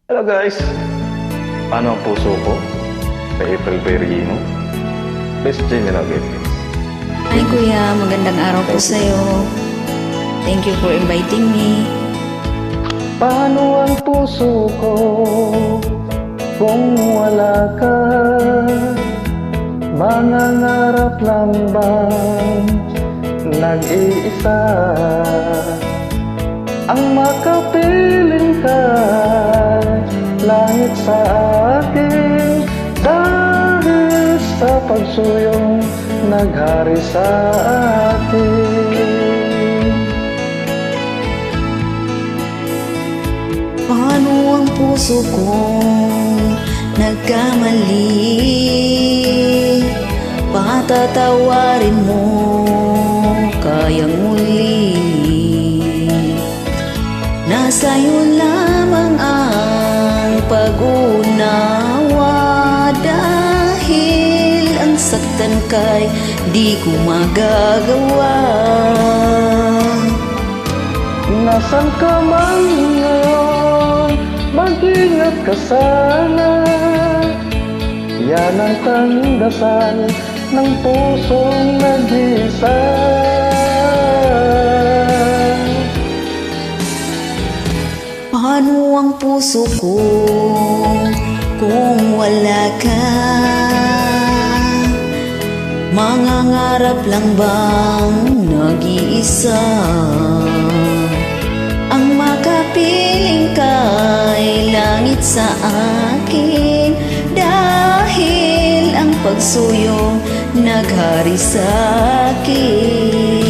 Hello guys! Paano ang puso ko? Kay April Berrino. Best General Gates. Hi Kuya, magandang araw po sa'yo. Thank you for inviting me. Paano ang puso ko kung wala ka? Mangangarap lang bang nag-iisa? Ang makapiling ka langit sa akin, dahil sa pagsuyong naghari sa akin. Paano ang puso kong nagkamali? Patatawarin mo kayang muli. Nasa'yo lamang ang pag-unawa, dahil ang saktan kay di ko magagawa. Nasaan ka man ngayon, mag-ingat ka sana. Yan ang tanging dasal ng pusong nag-isa. Paano ang puso ko kung wala ka? Mangangarap lang bang nag-iisa? Ang makapiling kay langit sa akin, dahil ang pagsuyo naghari sa akin.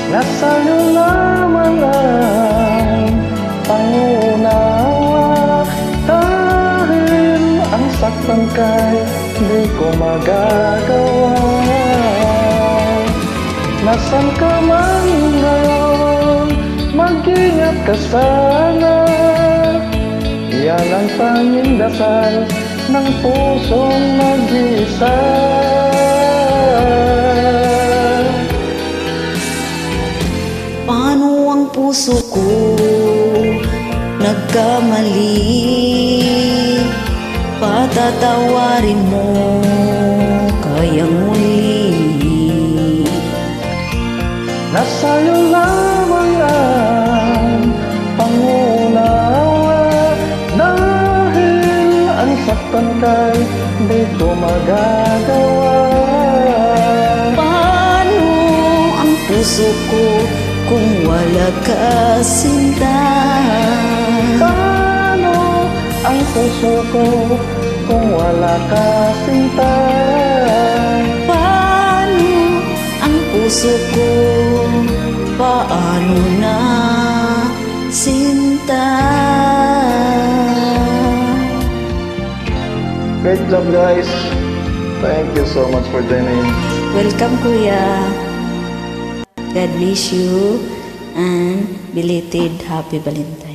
Nasa'yo lamang ang pangunawa, dahil ang saktan kay di ko magagawa. Nasaan ka man ngayon, mag-ingat ka sana. Yan ang tanging dasal ng pusong nag-isa. Paano ang puso ko nagkamali? Patatawarin mo kayang muli. Nasa'yo lamang ang pangunawa, dahil ang saktan kay di ko magagawa. Paano ang puso ko kung wala ka, sinta? Paano ang puso ko kung wala ka, sinta? Paano ang puso ko? Paano na, sinta? Great job guys! Thank you so much for joining. Welcome Kuya. God bless you and belated Happy Valentine's.